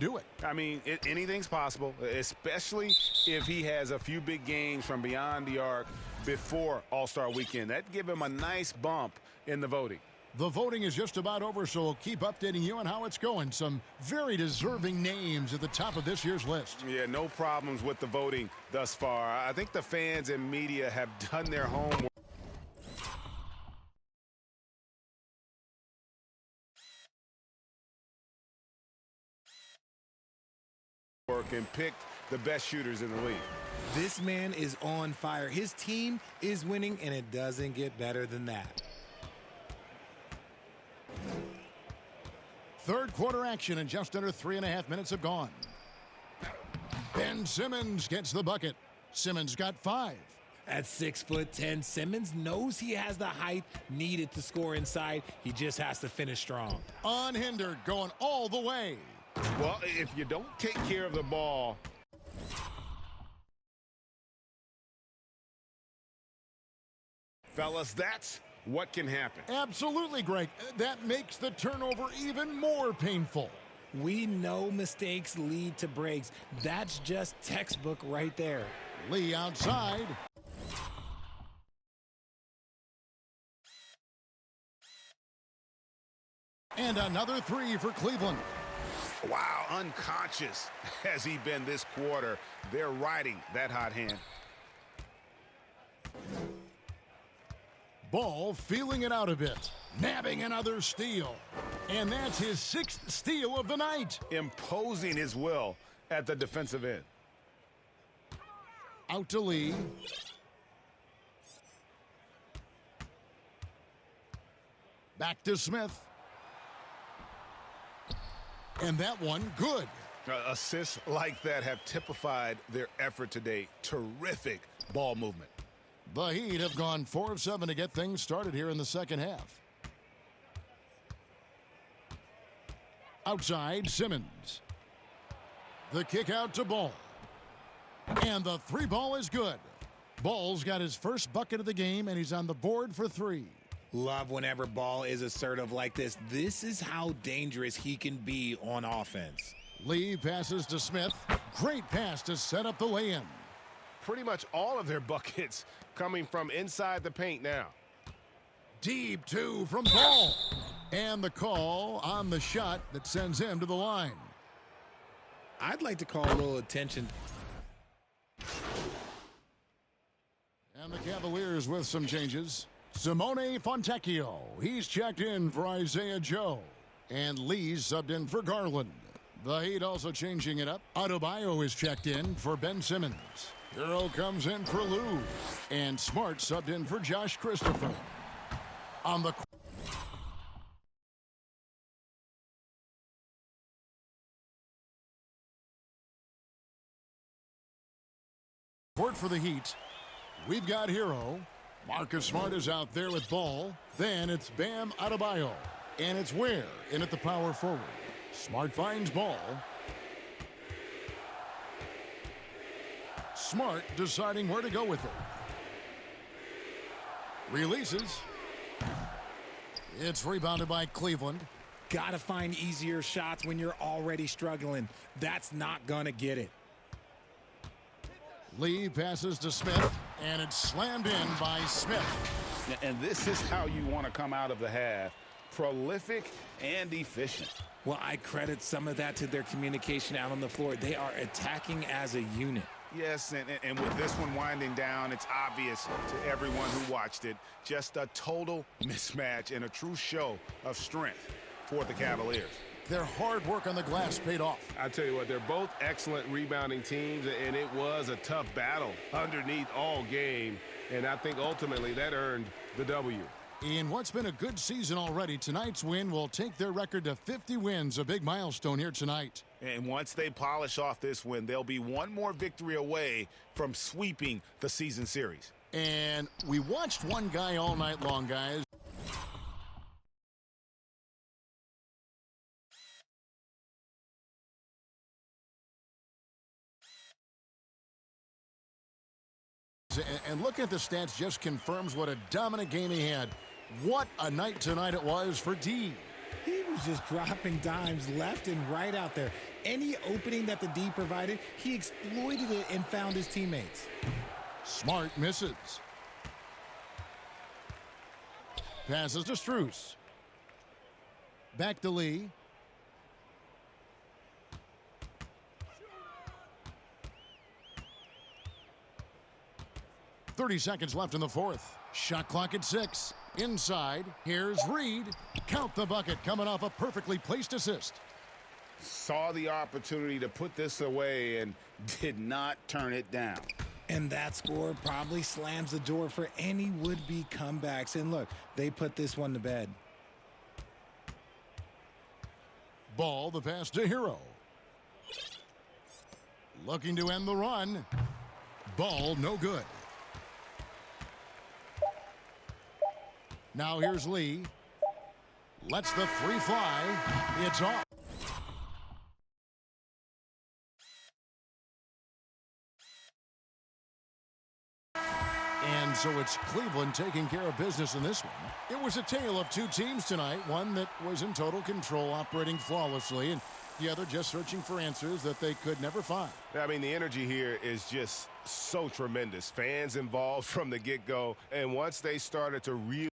do it. I mean, anything's possible, especially if he has a few big games from beyond the arc before All-Star Weekend. That'd give him a nice bump in the voting. The voting is just about over, so we'll keep updating you on how it's going. Some very deserving names at the top of this year's list. Yeah, no problems with the voting thus far. I think the fans and media have done their homework and picked the best shooters in the league. This man is on fire. His team is winning, and it doesn't get better than that. Third quarter action, and just under 3.5 minutes have gone. Ben Simmons gets the bucket. Simmons got 5. At 6'10", Simmons knows he has the height needed to score inside. He just has to finish strong. Unhindered, going all the way. Well, if you don't take care of the ball, fellas, that's what can happen. Absolutely, Greg. That makes the turnover even more painful. We know mistakes lead to breaks. That's just textbook right there. Lee outside. And another 3 for Cleveland. Wow, unconscious has he been this quarter. They're riding that hot hand. Ball feeling it out a bit. Nabbing another steal. And that's his 6th steal of the night. Imposing his will at the defensive end. Out to Lee. Back to Smith. And that one, good. Assists like that have typified their effort today. Terrific ball movement. The Heat have gone 4 of 7 to get things started here in the second half. Outside, Simmons. The kick out to Ball. And the 3 ball is good. Ball's got his first bucket of the game, and he's on the board for 3. Love whenever Ball is assertive like this. This is how dangerous he can be on offense. Lee passes to Smith. Great pass to set up the lay-in. Pretty much all of their buckets coming from inside the paint now. Deep 2 from Ball. And the call on the shot that sends him to the line. I'd like to call a little attention. And the Cavaliers with some changes. Simone Fontecchio. He's checked in for Isaiah Joe. And Lee's subbed in for Garland. The Heat also changing it up. Adebayo is checked in for Ben Simmons. Earl comes in for Lou. And Smart subbed in for Josh Christopher. On the court for the Heat, we've got Hero. Marcus Smart is out there with Ball. Then it's Bam Adebayo. And it's Ware in at the power forward. Smart finds Ball. Smart deciding where to go with it. Releases. It's rebounded by Cleveland. Gotta find easier shots when you're already struggling. That's not gonna get it. Lee passes to Smith, and it's slammed in by Smith. And this is how you want to come out of the half. Prolific and efficient. Well, I credit some of that to their communication out on the floor. They are attacking as a unit. Yes, and with this one winding down, it's obvious to everyone who watched it. Just a total mismatch and a true show of strength for the Cavaliers. Their hard work on the glass paid off. I tell you what, they're both excellent rebounding teams, and it was a tough battle underneath all game, and I think ultimately that earned the W. In what's been a good season already, tonight's win will take their record to 50 wins, a big milestone here tonight. And once they polish off this win, they'll be one more victory away from sweeping the season series. And we watched one guy all night long, guys. And looking at the stats just confirms what a dominant game he had. What a night tonight it was for D. He was just dropping dimes left and right out there. Any opening that the D provided, he exploited it and found his teammates. Smart misses. Passes to Strus. Back to Lee. .30 left in the fourth. Shot clock at 6. Inside. Here's Reed. Count the bucket coming off a perfectly placed assist. Saw the opportunity to put this away and did not turn it down. And that score probably slams the door for any would-be comebacks. And look, they put this one to bed. Ball, the pass to Hero. Looking to end the run. Ball, no good. Now here's Lee. Lets the three fly. It's off. And so it's Cleveland taking care of business in this one. It was a tale of two teams tonight. One that was in total control, operating flawlessly, and the other just searching for answers that they could never find. I mean, the energy here is just so tremendous. Fans involved from the get-go, and once they started to really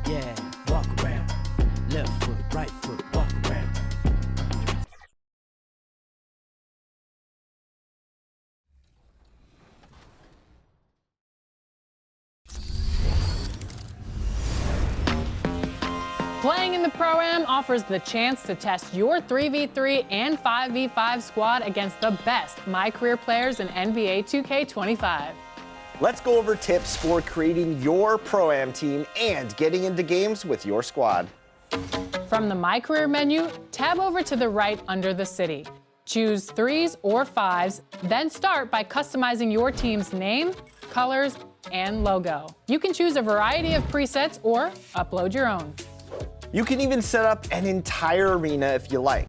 Yeah, walk around. Left foot, right foot, walk around. Playing in the Pro-Am offers the chance to test your 3v3 and 5v5 squad against the best MyCareer players in NBA 2K25. Let's go over tips for creating your Pro-Am team and getting into games with your squad. From the MyCareer menu, tab over to the right under the city. Choose 3s or 5s, then start by customizing your team's name, colors, and logo. You can choose a variety of presets or upload your own. You can even set up an entire arena if you like.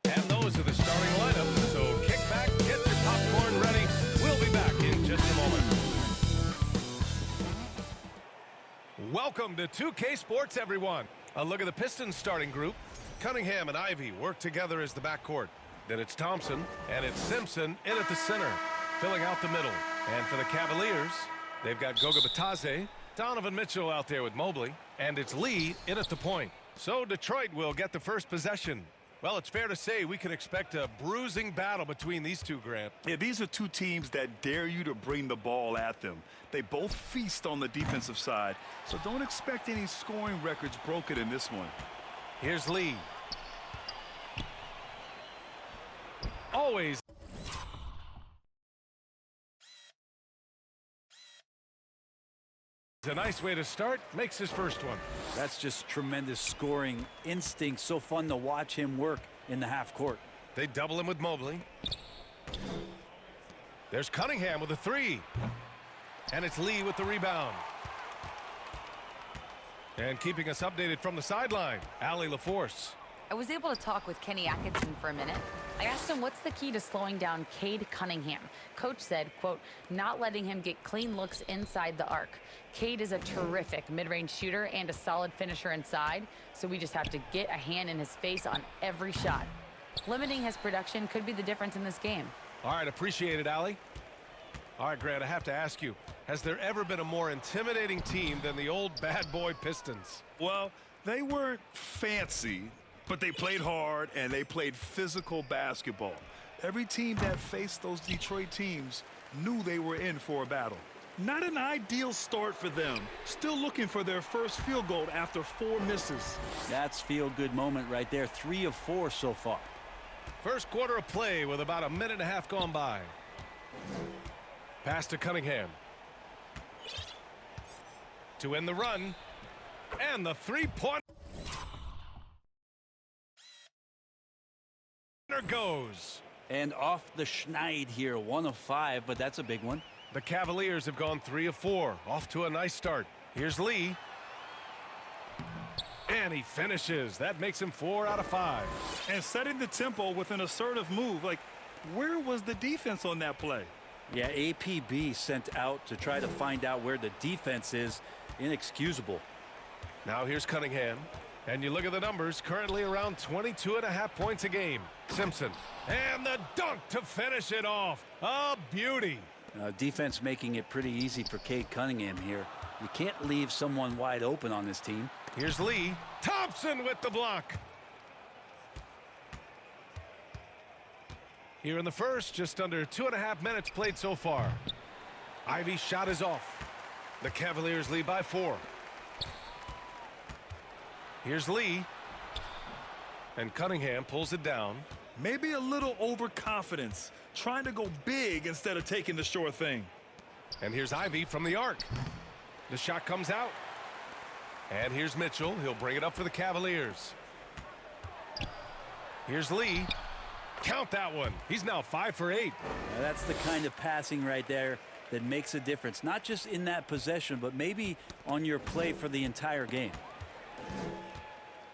And those are the starting lineups, so kick back, get your popcorn ready. We'll be back in just a moment. Welcome to 2K Sports, everyone. A look at the Pistons starting group. Cunningham and Ivy work together as the backcourt. Then it's Thompson, and it's Simpson in at the center, filling out the middle. And for the Cavaliers, they've got Goga Bitadze, Donovan Mitchell out there with Mobley, and it's Lee in at the point. So Detroit will get the first possession. Well, it's fair to say we can expect a bruising battle between these two, Grant. Yeah, these are two teams that dare you to bring the ball at them. They both feast on the defensive side, so don't expect any scoring records broken in this one. Here's Lee. Always. A nice way to start, makes his first one. That's just tremendous scoring instinct. So fun to watch him work in the half court. They double him with Mobley. There's Cunningham with a three. And it's Lee with the rebound. And keeping us updated from the sideline, Allie LaForce. I was able to talk with Kenny Atkinson for a minute. I asked him what's the key to slowing down Cade Cunningham. Coach said, quote, not letting him get clean looks inside the arc. Cade is a terrific mid-range shooter and a solid finisher inside, so we just have to get a hand in his face on every shot. Limiting his production could be the difference in this game. All right, appreciate it, Allie. All right, Grant, I have to ask you, has there ever been a more intimidating team than the old bad boy Pistons? Well, they weren't fancy, but they played hard and they played physical basketball. Every team that faced those Detroit teams knew they were in for a battle. Not an ideal start for them. Still looking for their first field goal after 4 misses. That's feel-good moment right there. 3 of 4 so far. First quarter of play with about a minute and a half gone by. Pass to Cunningham. To end the run. And the three-point goes. And off the schneid here, 1 of 5, but that's a big one. The Cavaliers have gone 3 of 4, off to a nice start. Here's Lee. And he finishes. That makes him 4 out of 5. And setting the tempo with an assertive move. Like, where was the defense on that play? Yeah, APB sent out to try to find out where the defense is. Inexcusable. Now here's Cunningham. And you look at the numbers, currently around 22.5 points a game. Simpson. And the dunk to finish it off. A beauty. Defense making it pretty easy for Cade Cunningham here. You can't leave someone wide open on this team. Here's Lee. Thompson with the block. Here in the first, just under 2.5 minutes played so far. Ivey's shot is off. The Cavaliers lead by 4. Here's Lee. And Cunningham pulls it down. Maybe a little overconfidence, trying to go big instead of taking the sure thing. And here's Ivey from the arc. The shot comes out. And here's Mitchell. He'll bring it up for the Cavaliers. Here's Lee. Count that one. He's now 5 for 8. Now that's the kind of passing right there that makes a difference. Not just in that possession, but maybe on your play for the entire game.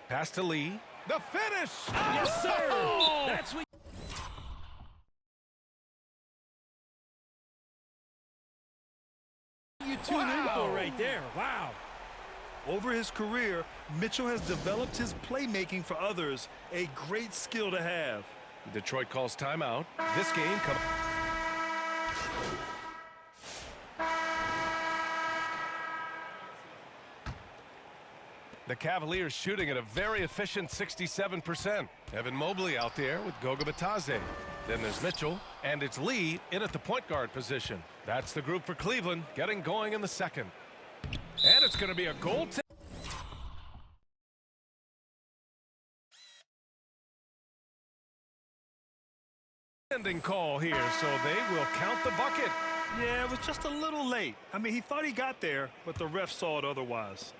Pass to Lee. The finish! Yes, sir! Oh! That's what you tune in for right there. Wow. Over his career, Mitchell has developed his playmaking for others, a great skill to have. Detroit calls timeout. This game comes. The Cavaliers shooting at a very efficient 67%. Evan Mobley out there with Goga Bitadze. Then there's Mitchell, and it's Lee in at the point guard position. That's the group for Cleveland, getting going in the second. And it's going to be a goal. Ending call here, so they will count the bucket. Yeah, it was just a little late. I mean, he thought he got there, but the ref saw it otherwise.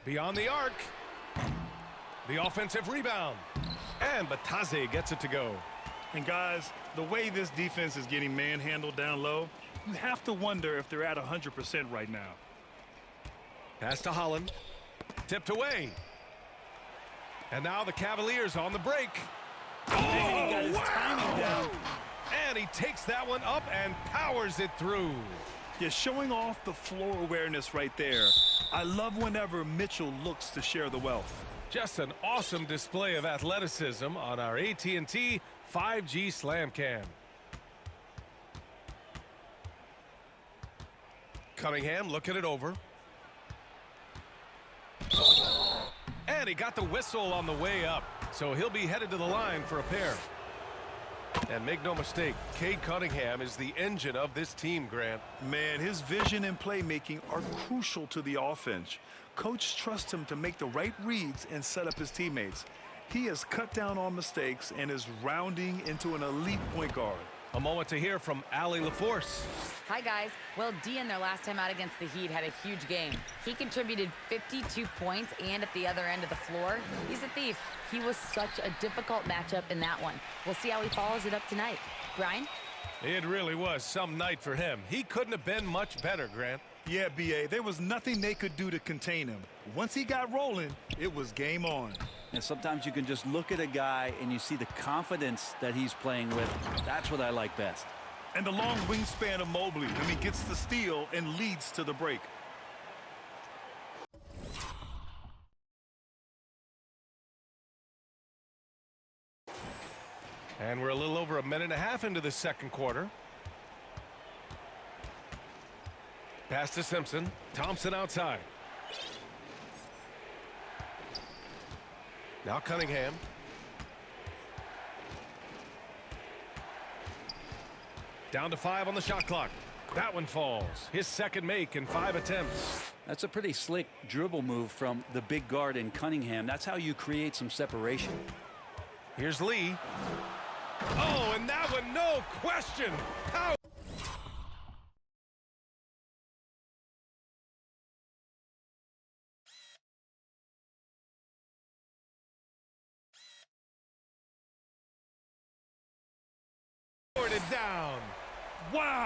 Beyond the arc. The offensive rebound. And Bitadze gets it to go. And guys, the way this defense is getting manhandled down low, you have to wonder if they're at 100% right now. Pass to Holland. Tipped away. And now the Cavaliers on the break. Oh, he got his timing down. And he takes that one up and powers it through. Yeah, showing off the floor awareness right there. I love whenever Mitchell looks to share the wealth. Just an awesome display of athleticism on our AT&T 5G Slam Cam. Cunningham looking it over. And he got the whistle on the way up, so he'll be headed to the line for a pair. And make no mistake, Cade Cunningham is the engine of this team, Grant. Man, his vision and playmaking are crucial to the offense. Coach trusts him to make the right reads and set up his teammates. He has cut down on mistakes and is rounding into an elite point guard. A moment to hear from Allie LaForce. Hi, guys. Well, Dean, their last time out against the Heat, had a huge game. He contributed 52 points, and at the other end of the floor, he's a thief. He was such a difficult matchup in that one. We'll see how he follows it up tonight. Brian? It really was some night for him. He couldn't have been much better, Grant. Yeah, B.A., there was nothing they could do to contain him. Once he got rolling, it was game on. And sometimes you can just look at a guy and you see the confidence that he's playing with. That's what I like best. And the long wingspan of Mobley. I mean, gets the steal and leads to the break. And we're a little over a minute and a half into the second quarter. Pass to Simpson. Thompson outside. Now Cunningham. Down to 5 on the shot clock. That one falls. His second make in 5 attempts. That's a pretty slick dribble move from the big guard in Cunningham. That's how you create some separation. Here's Lee. Oh, and that one, no question. Power. batted down. Wow.